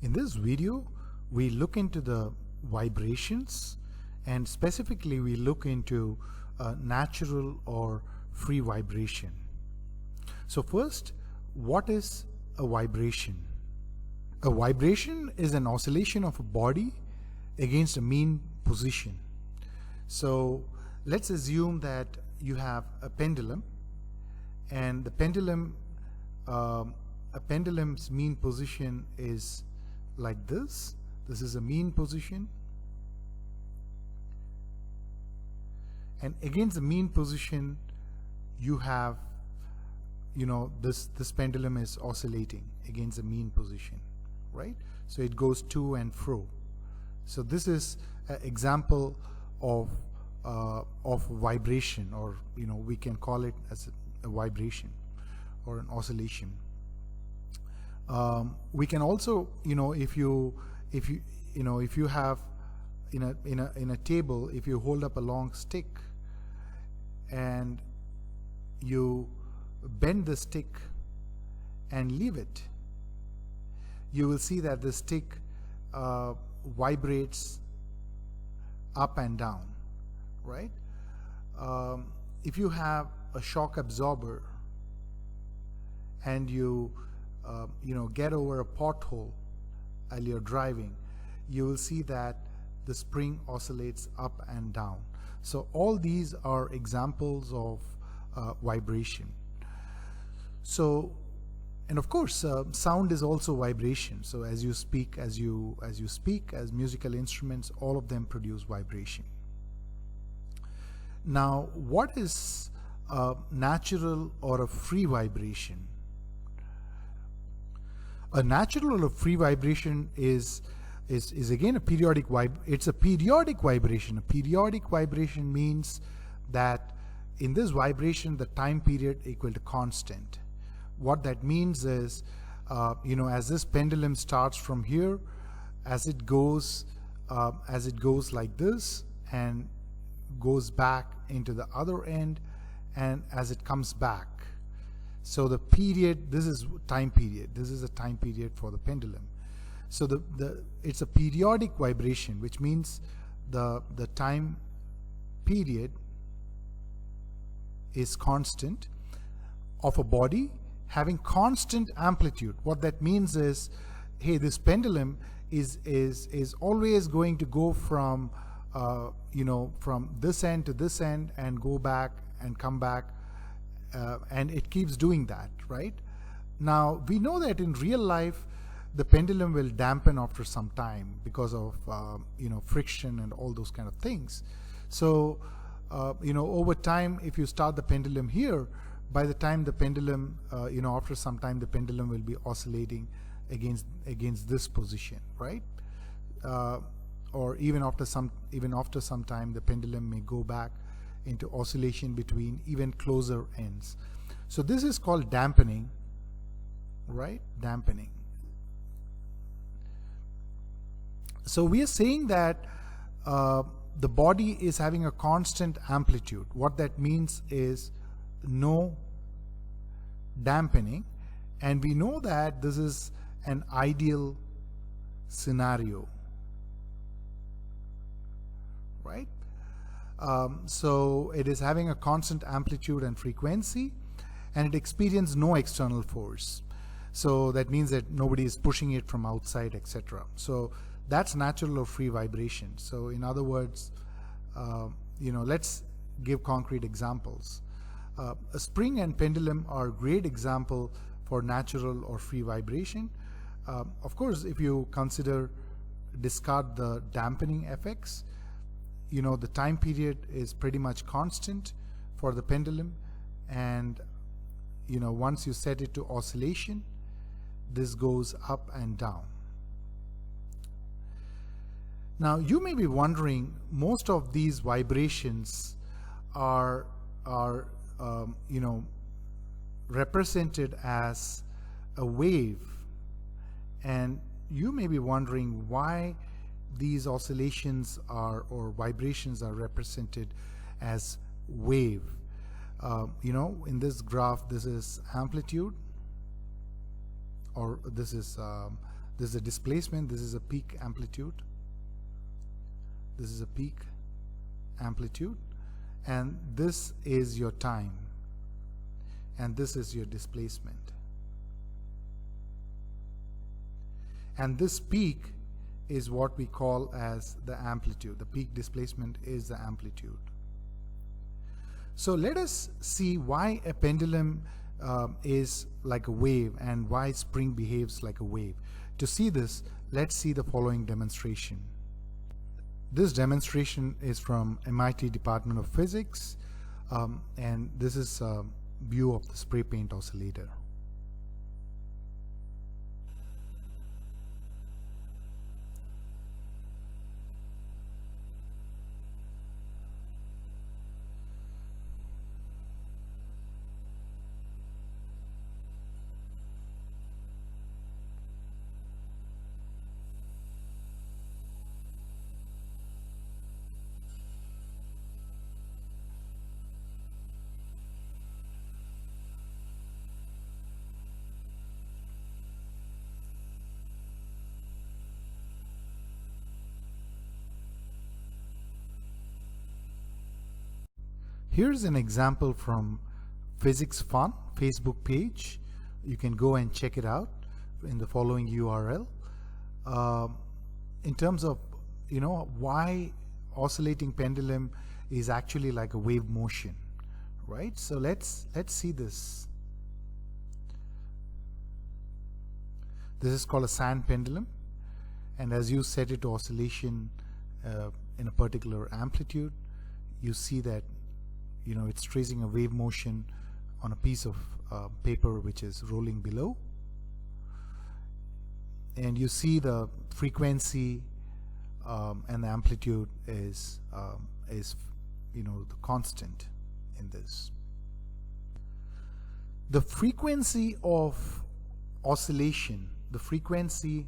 In this video, we look into the vibrations, and specifically we look into natural or free vibration. So first, what is a vibration? A vibration is an oscillation of a body against a mean position. So let's assume that you have a pendulum, and the pendulum, a pendulum's mean position is like this. This is a mean position, and against the mean position you have, this pendulum is oscillating against the mean position, right? So it goes to and fro. So this is an example of vibration, or we can call it as a vibration or an oscillation. We can also, if you have in a table, if you hold up a long stick and you bend the stick and leave it, you will see that the stick vibrates up and down, right? If you have a shock absorber and you get over a pothole while you're driving, you will see that the spring oscillates up and down. So all these are examples of vibration. So, and of course, sound is also vibration. So as you speak, as musical instruments, all of them produce vibration. Now, what is a natural or a free vibration? A natural or a free vibration is again a periodic it's a periodic vibration. A periodic vibration means that in this vibration the time period equal to constant. What that means is, as this pendulum starts from here, as it goes like this and goes back into the other end, and as it comes back. So the period, this is time period. This is a time period for the pendulum. So it's a periodic vibration, which means the time period is constant of a body having constant amplitude. What that means is, hey, this pendulum is always going to go from from this end to this end and go back and come back, and it keeps doing that, right? Now we know that in real life the pendulum will dampen after some time because of friction and all those kind of things. So over time, if you start the pendulum here, by the time the pendulum, after some time, the pendulum will be oscillating against this position, right? Or even after some time, the pendulum may go back into oscillation between even closer ends. So this is called dampening, right? Dampening. So we are saying that the body is having a constant amplitude. What that means is no dampening, and we know that this is an ideal scenario, right? So it is having a constant amplitude and frequency, and it experiences no external force. So that means that nobody is pushing it from outside, etc. So that's natural or free vibration. So in other words, let's give concrete examples. A spring and pendulum are a great example for natural or free vibration. Of course, if you discard the dampening effects, the time period is pretty much constant for the pendulum, and once you set it to oscillation, this goes up and down. Now you may be wondering, most of these vibrations are represented as a wave, and you may be wondering why these oscillations or vibrations are represented as wave. In this graph, this is amplitude, or this is This is a displacement, this is a peak amplitude, this is a peak amplitude, and this is your time, and this is your displacement. And this peak is what we call as the amplitude. The peak displacement is the amplitude. So let us see why a pendulum is like a wave and why spring behaves like a wave. To see this, let's see the following demonstration. This demonstration is from MIT Department of Physics, and this is a view of the spray paint oscillator. Here's an example from Physics Fun Facebook page. You can go and check it out in the following URL. In terms of, why oscillating pendulum is actually like a wave motion, right? So let's see this. This is called a sand pendulum, and as you set it to oscillation in a particular amplitude, you see that it's tracing a wave motion on a piece of paper which is rolling below, and you see the frequency and the amplitude is the constant in this. The frequency of oscillation, the frequency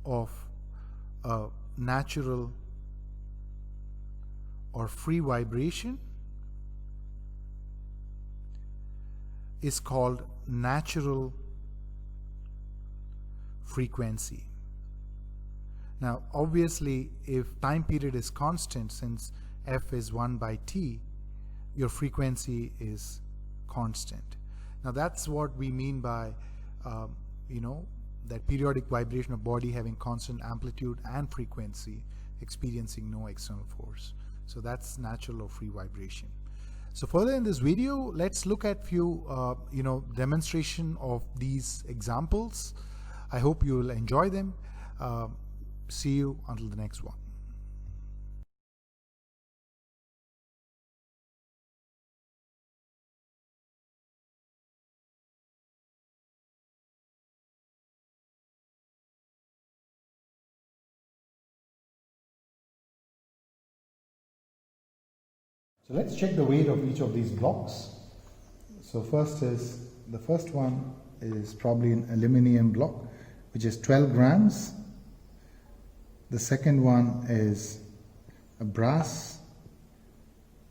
of natural or free vibration is called natural frequency. Now obviously, if time period is constant, since f is 1 by t, your frequency is constant. Now that's what we mean by that periodic vibration of body having constant amplitude and frequency, experiencing no external force. So that's natural or free vibration. So further in this video, let's look at few demonstration of these examples. I hope you will enjoy them. See you until the next one. So let's check the weight of each of these blocks. So the first one is probably an aluminum block, which is 12 grams. The second one is a brass,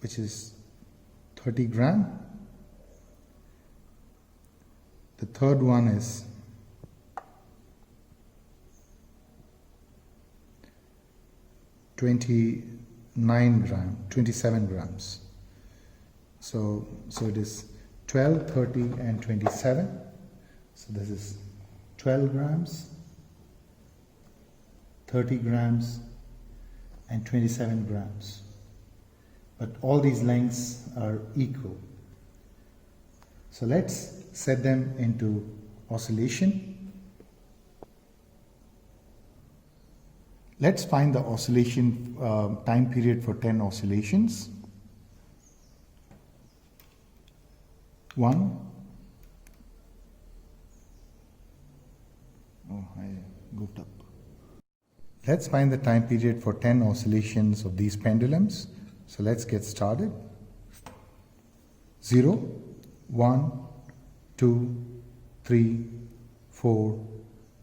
which is 30 grams. The third one is $27 grams. So it is 12, 30 and 27. So this is 12 grams, 30 grams and 27 grams. But all these lengths are equal. So let's set them into oscillation. Let's find the oscillation time period for 10 oscillations. 1. Oh, I goofed up. Let's find the time period for 10 oscillations of these pendulums. So let's get started. 0, 1, 2, 3, 4,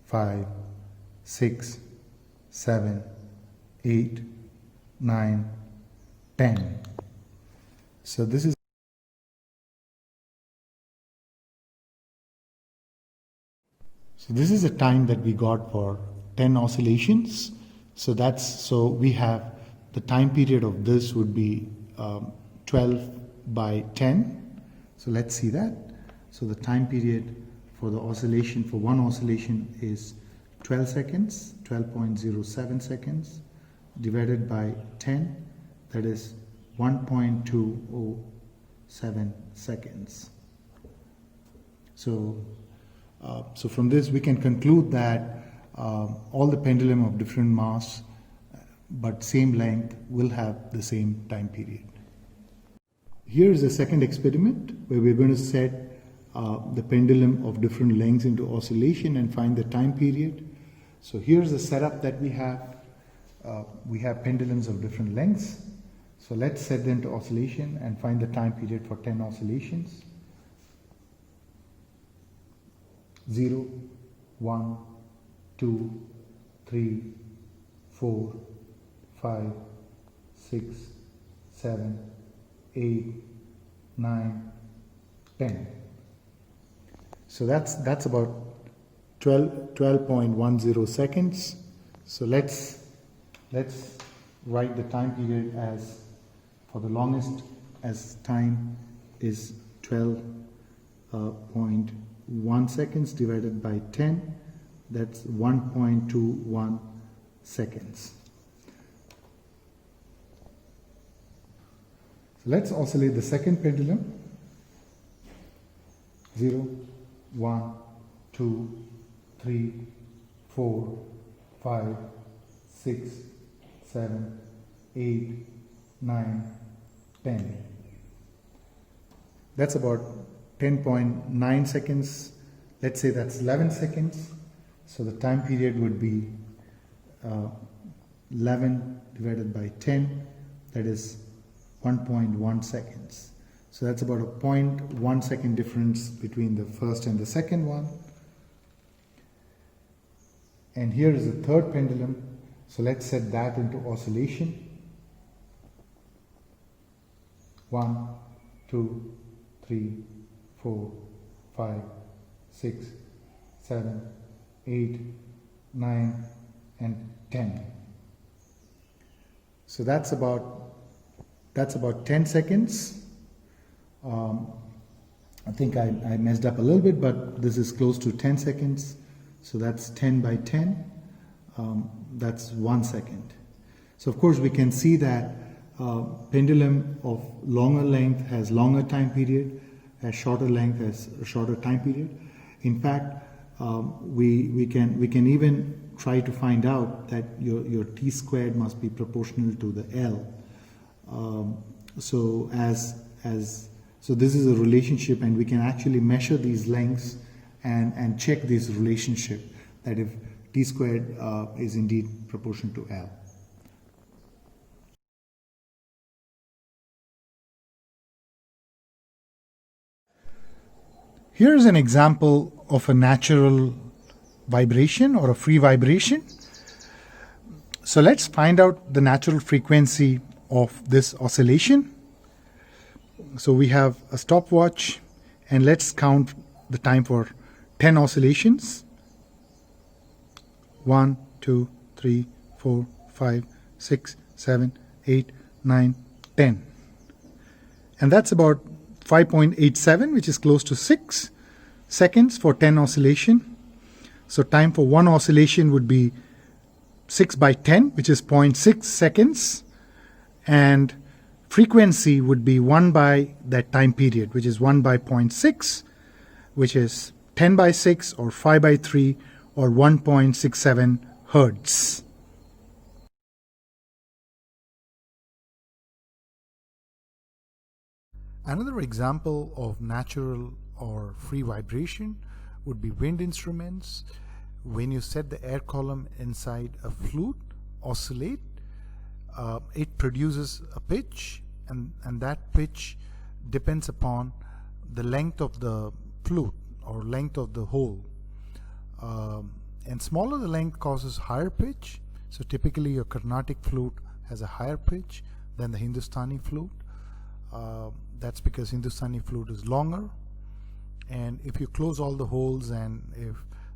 5, 6, 7, 8, 9, 10. So this is So this is the time that we got for 10 oscillations. So we have the time period of this would be 12 by 10. So let's see that. So the time period for the oscillation, for one oscillation is 12 seconds, 12.07 seconds divided by 10, that is 1.207 seconds. So from this we can conclude that all the pendulum of different mass but same length will have the same time period. Here is a second experiment where we're going to set the pendulum of different lengths into oscillation and find the time period. So here's the setup that we have. We have pendulums of different lengths. So let's set them to oscillation and find the time period for 10 oscillations. 0, 1, 2, 3, 4, 5, 6, 7, 8, 9, 10. So that's about 12.10 seconds. So let's write the time period as, for the longest, as time is 12.1 seconds divided by 10, that's 1.21 seconds. So let's oscillate the second pendulum. 0, 1, 2, 3, 4, 5, 6, 7, 8, 9, 10. That's about 10.9 seconds. Let's say that's 11 seconds. So the time period would be 11 divided by 10, that is 1.1 seconds. So that's about a 0.1 second difference between the first and the second one. And here is the third pendulum. So let's set that into oscillation. 1, 2, 3, 4, 5, 6, 7, 8, 9, and 10. So that's about 10 seconds. I think I messed up a little bit, but this is close to 10 seconds. So that's 10 by 10. That's 1 second. So of course we can see that pendulum of longer length has longer time period, as shorter length has a shorter time period. In fact, we can even try to find out that your t squared must be proportional to the L. So this is a relationship, and we can actually measure these lengths and check this relationship, that if t squared is indeed proportional to L. Here's an example of a natural vibration or a free vibration. So let's find out the natural frequency of this oscillation. So we have a stopwatch, and let's count the time for 10 oscillations. 1, 2, 3, 4, 5, 6, 7, 8, 9, 10. And that's about 5.87, which is close to 6 seconds for 10 oscillation. So time for one oscillation would be 6 by 10, which is 0.6 seconds. And frequency would be 1 by that time period, which is 1 by 0.6, which is 10 by 6 or 5 by 3 or 1.67 hertz. Another example of natural or free vibration would be wind instruments. When you set the air column inside a flute, oscillate, it produces a pitch, and that pitch depends upon the length of the flute or length of the hole. And smaller the length causes higher pitch. So typically your Carnatic flute has a higher pitch than the Hindustani flute. That's because Hindustani flute is longer, and if you close all the holes and if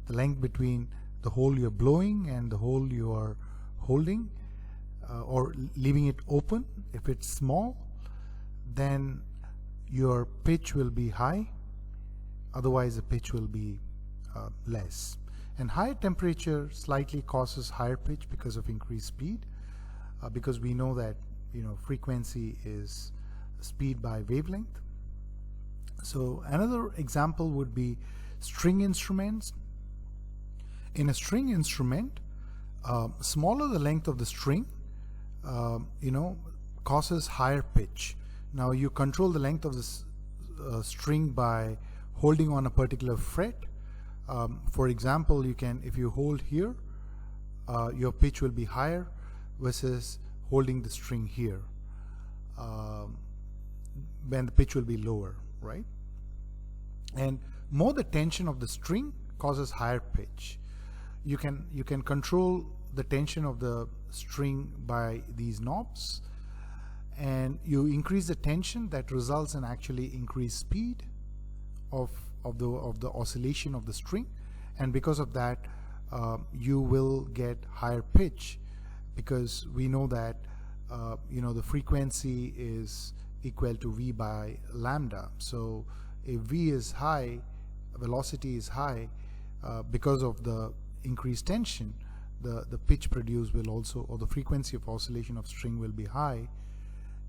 the length between the hole you're blowing and the hole you are holding, or leaving it open. If it's small, then your pitch will be high, otherwise the pitch will be less. And higher temperature slightly causes higher pitch because of increased speed, because we know that frequency is speed by wavelength. So another example would be string instruments. In a string instrument, smaller the length of the string, causes higher pitch. Now you control the length of this string by holding on a particular fret. For example, if you hold here, your pitch will be higher versus holding the string here, when the pitch will be lower, right? And more the tension of the string causes higher pitch. You can control the tension of the string by these knobs, and you increase the tension, that results in actually increased speed of the oscillation of the string, and because of that you will get higher pitch, because we know that the frequency is equal to V by lambda. So if V is high, velocity is high, because of the increased tension, the pitch produced will also, or the frequency of oscillation of string will be high,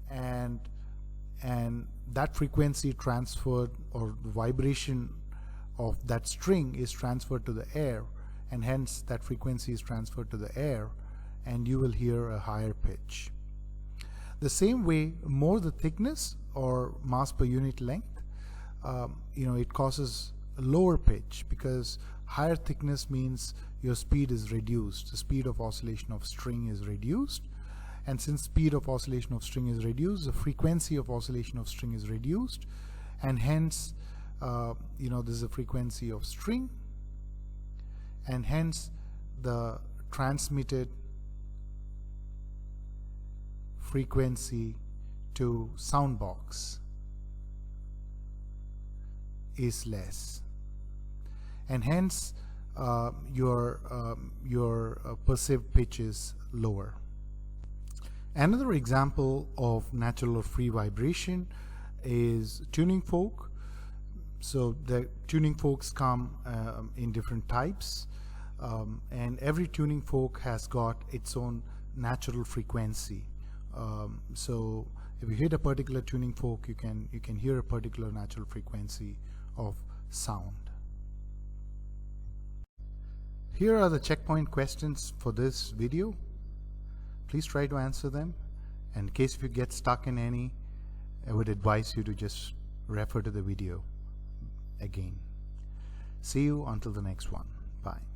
and that frequency transferred, or the vibration of that string is transferred to the air, and hence that frequency is transferred to the air, and you will hear a higher pitch. The same way, more the thickness or mass per unit length, it causes a lower pitch, because higher thickness means your speed is reduced. The speed of oscillation of string is reduced, and since speed of oscillation of string is reduced, the frequency of oscillation of string is reduced, and hence this is the frequency of string, and hence the transmitted frequency to sound box is less, and hence your perceived pitch is lower. Another example of natural or free vibration is tuning fork. So the tuning forks come in different types, and every tuning fork has got its own natural frequency. So if you hit a particular tuning fork, you can hear a particular natural frequency of sound. Here are the checkpoint questions for this video. Please try to answer them, and in case if you get stuck in any, I would advise you to just refer to the video again. See you until the next one. Bye.